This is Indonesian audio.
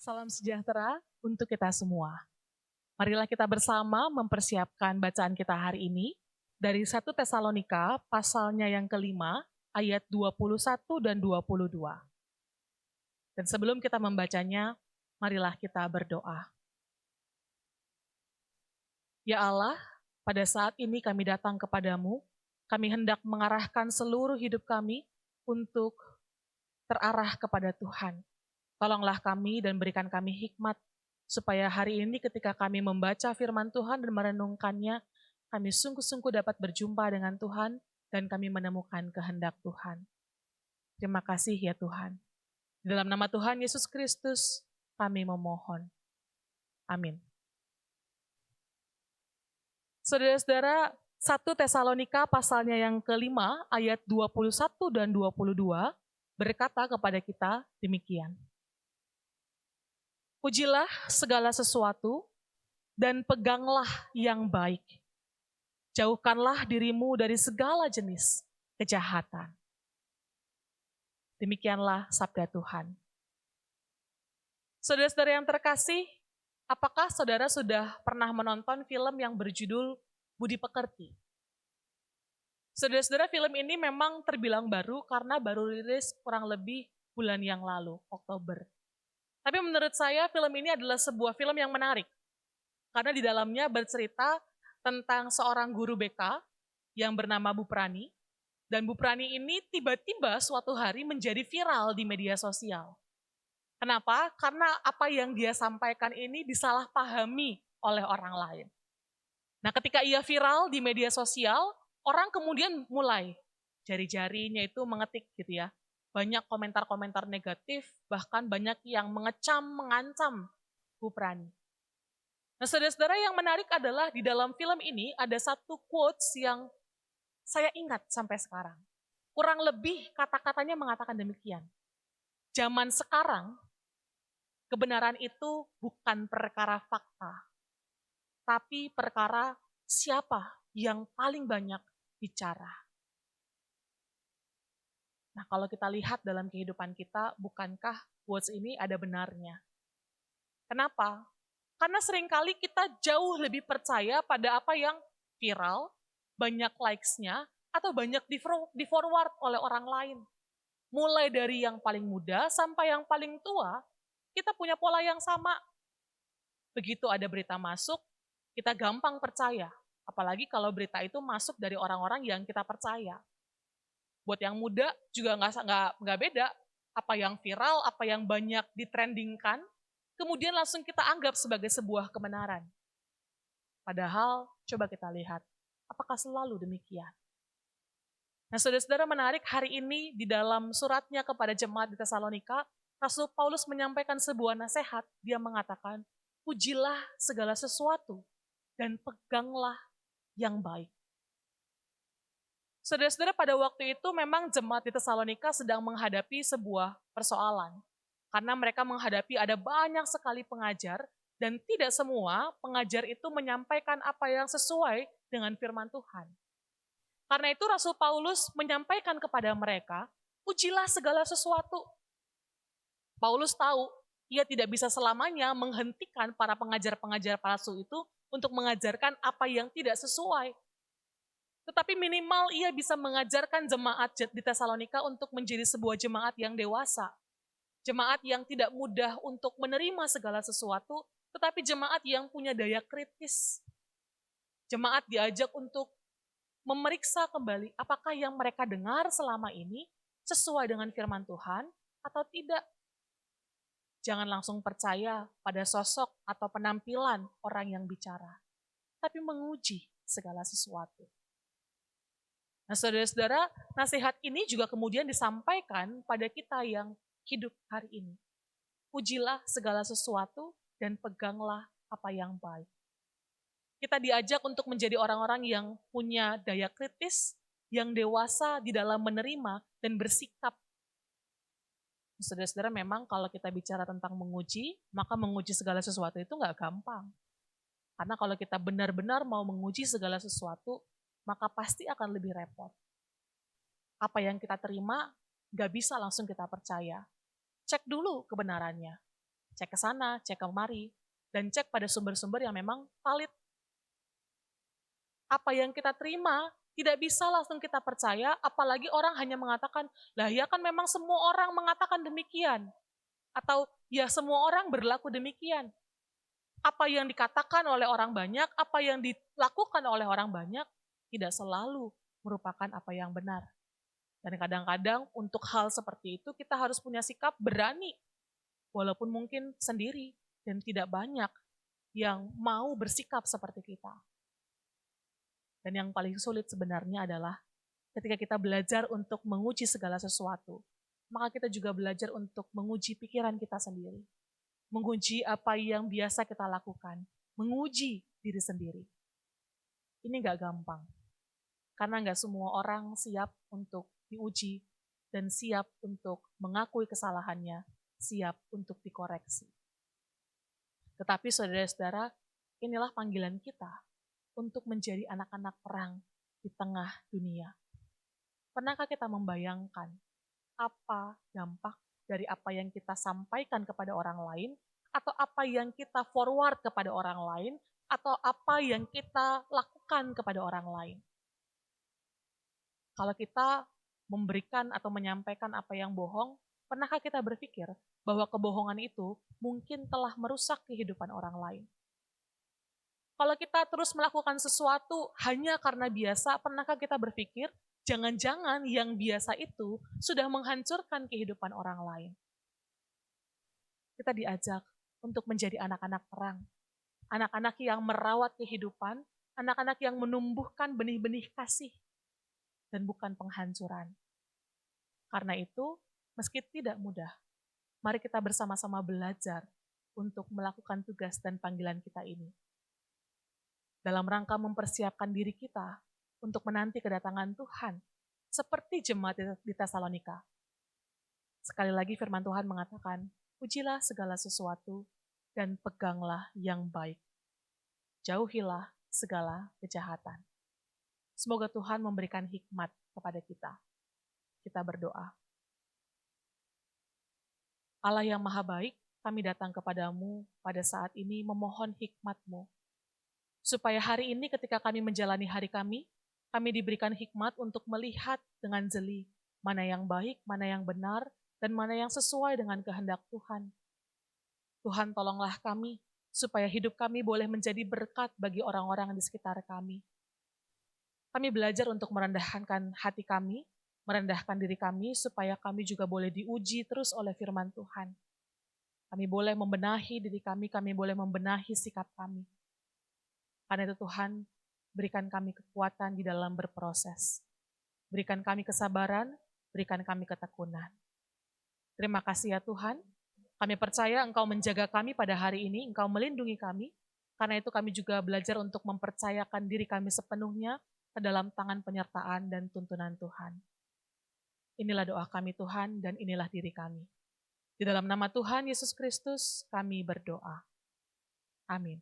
Salam sejahtera untuk kita semua. Marilah kita bersama mempersiapkan bacaan kita hari ini dari 1 Tesalonika pasalnya yang kelima ayat 21 dan 22. Dan sebelum kita membacanya, marilah kita berdoa. Ya Allah, pada saat ini kami datang kepadamu, kami hendak mengarahkan seluruh hidup kami untuk terarah kepada Tuhan. Tolonglah kami dan berikan kami hikmat, supaya hari ini ketika kami membaca firman Tuhan dan merenungkannya, kami sungguh-sungguh dapat berjumpa dengan Tuhan dan kami menemukan kehendak Tuhan. Terima kasih ya Tuhan. Di dalam nama Tuhan Yesus Kristus, kami memohon. Amin. Saudara-saudara, 1 Tesalonika pasalnya yang kelima, ayat 21 dan 22, berkata kepada kita demikian. Pujilah segala sesuatu dan peganglah yang baik. Jauhkanlah dirimu dari segala jenis kejahatan. Demikianlah sabda Tuhan. Saudara-saudara yang terkasih, apakah saudara sudah pernah menonton film yang berjudul Budi Pekerti? Saudara-saudara, film ini memang terbilang baru karena baru rilis kurang lebih bulan yang lalu, Oktober. Tapi menurut saya film ini adalah sebuah film yang menarik. Karena di dalamnya bercerita tentang seorang guru BK yang bernama Bu Prani. Dan Bu Prani ini tiba-tiba suatu hari menjadi viral di media sosial. Kenapa? Karena apa yang dia sampaikan ini disalahpahami oleh orang lain. Nah, ketika ia viral di media sosial, orang kemudian mulai jari-jarinya itu mengetik gitu ya. Banyak komentar-komentar negatif, bahkan banyak yang mengecam, mengancam Bu Prani. Nah, saudara-saudara, yang menarik adalah di dalam film ini ada satu quotes yang saya ingat sampai sekarang. Kurang lebih kata-katanya mengatakan demikian. Zaman sekarang, kebenaran itu bukan perkara fakta, tapi perkara siapa yang paling banyak bicara. Nah, kalau kita lihat dalam kehidupan kita, bukankah quotes ini ada benarnya? Kenapa? Karena seringkali kita jauh lebih percaya pada apa yang viral, banyak likes-nya, atau banyak di-forward oleh orang lain. Mulai dari yang paling muda sampai yang paling tua, kita punya pola yang sama. Begitu ada berita masuk, kita gampang percaya. Apalagi kalau berita itu masuk dari orang-orang yang kita percaya. Buat yang muda juga nggak beda. Apa yang viral, apa yang banyak ditrendingkan, kemudian langsung kita anggap sebagai sebuah kebenaran. Padahal, coba kita lihat, apakah selalu demikian? Nah, saudara-saudara, menarik, hari ini di dalam suratnya kepada jemaat di Tesalonika, Rasul Paulus menyampaikan sebuah nasihat. Dia mengatakan, pujilah segala sesuatu dan peganglah yang baik. Saudara-saudara, pada waktu itu memang jemaat di Tesalonika sedang menghadapi sebuah persoalan. Karena mereka menghadapi ada banyak sekali pengajar, dan tidak semua pengajar itu menyampaikan apa yang sesuai dengan firman Tuhan. Karena itu Rasul Paulus menyampaikan kepada mereka, pujilah segala sesuatu. Paulus tahu, ia tidak bisa selamanya menghentikan para pengajar-pengajar palsu itu untuk mengajarkan apa yang tidak sesuai. Tetapi minimal ia bisa mengajarkan jemaat di Tesalonika untuk menjadi sebuah jemaat yang dewasa. Jemaat yang tidak mudah untuk menerima segala sesuatu, tetapi jemaat yang punya daya kritis. Jemaat diajak untuk memeriksa kembali apakah yang mereka dengar selama ini sesuai dengan firman Tuhan atau tidak. Jangan langsung percaya pada sosok atau penampilan orang yang bicara, tapi menguji segala sesuatu. Nah, saudara-saudara, nasihat ini juga kemudian disampaikan pada kita yang hidup hari ini. Pujilah segala sesuatu dan peganglah apa yang baik. Kita diajak untuk menjadi orang-orang yang punya daya kritis, yang dewasa di dalam menerima dan bersikap. Saudara-saudara, memang kalau kita bicara tentang menguji, maka menguji segala sesuatu itu nggak gampang. Karena kalau kita benar-benar mau menguji segala sesuatu, maka pasti akan lebih repot. Apa yang kita terima, nggak bisa langsung kita percaya. Cek dulu kebenarannya. cek ke sana, cek kemari, dan cek pada sumber-sumber yang memang valid. Apa yang kita terima tidak bisa langsung kita percaya, apalagi orang hanya mengatakan, lah ya kan memang semua orang mengatakan demikian. Atau ya semua orang berlaku demikian. Apa yang dikatakan oleh orang banyak, apa yang dilakukan oleh orang banyak, tidak selalu merupakan apa yang benar. Dan kadang-kadang untuk hal seperti itu kita harus punya sikap berani, walaupun mungkin sendiri dan tidak banyak yang mau bersikap seperti kita. Dan yang paling sulit sebenarnya adalah ketika kita belajar untuk menguji segala sesuatu, maka kita juga belajar untuk menguji pikiran kita sendiri. Menguji apa yang biasa kita lakukan, menguji diri sendiri. Ini gak gampang, karena gak semua orang siap untuk diuji dan siap untuk mengakui kesalahannya, siap untuk dikoreksi. Tetapi saudara-saudara, inilah panggilan kita untuk menjadi anak-anak perang di tengah dunia. Pernahkah kita membayangkan apa dampak dari apa yang kita sampaikan kepada orang lain, atau apa yang kita forward kepada orang lain, atau apa yang kita lakukan kepada orang lain? Kalau kita memberikan atau menyampaikan apa yang bohong, pernahkah kita berpikir bahwa kebohongan itu mungkin telah merusak kehidupan orang lain? Kalau kita terus melakukan sesuatu hanya karena biasa, pernahkah kita berpikir, jangan-jangan yang biasa itu sudah menghancurkan kehidupan orang lain? Kita diajak untuk menjadi anak-anak perang. Anak-anak yang merawat kehidupan, anak-anak yang menumbuhkan benih-benih kasih, dan bukan penghancuran. Karena itu, meski tidak mudah, mari kita bersama-sama belajar untuk melakukan tugas dan panggilan kita ini. Dalam rangka mempersiapkan diri kita untuk menanti kedatangan Tuhan, seperti jemaat di Tesalonika. Sekali lagi firman Tuhan mengatakan, ujilah segala sesuatu dan peganglah yang baik. Jauhilah segala kejahatan. Semoga Tuhan memberikan hikmat kepada kita. Kita berdoa. Allah yang maha baik, kami datang kepadamu pada saat ini memohon hikmat-Mu. Supaya hari ini ketika kami menjalani hari kami diberikan hikmat untuk melihat dengan jeli mana yang baik, mana yang benar, dan mana yang sesuai dengan kehendak Tuhan. Tuhan tolonglah kami, supaya hidup kami boleh menjadi berkat bagi orang-orang di sekitar kami. Kami belajar untuk merendahkan hati kami, merendahkan diri kami, supaya kami juga boleh diuji terus oleh firman Tuhan. Kami boleh membenahi diri kami boleh membenahi sikap kami. Karena itu Tuhan, berikan kami kekuatan di dalam berproses. Berikan kami kesabaran, berikan kami ketekunan. Terima kasih ya Tuhan, kami percaya Engkau menjaga kami pada hari ini, Engkau melindungi kami, karena itu kami juga belajar untuk mempercayakan diri kami sepenuhnya ke dalam tangan penyertaan dan tuntunan Tuhan. Inilah doa kami Tuhan, dan inilah diri kami. Di dalam nama Tuhan Yesus Kristus kami berdoa. Amin.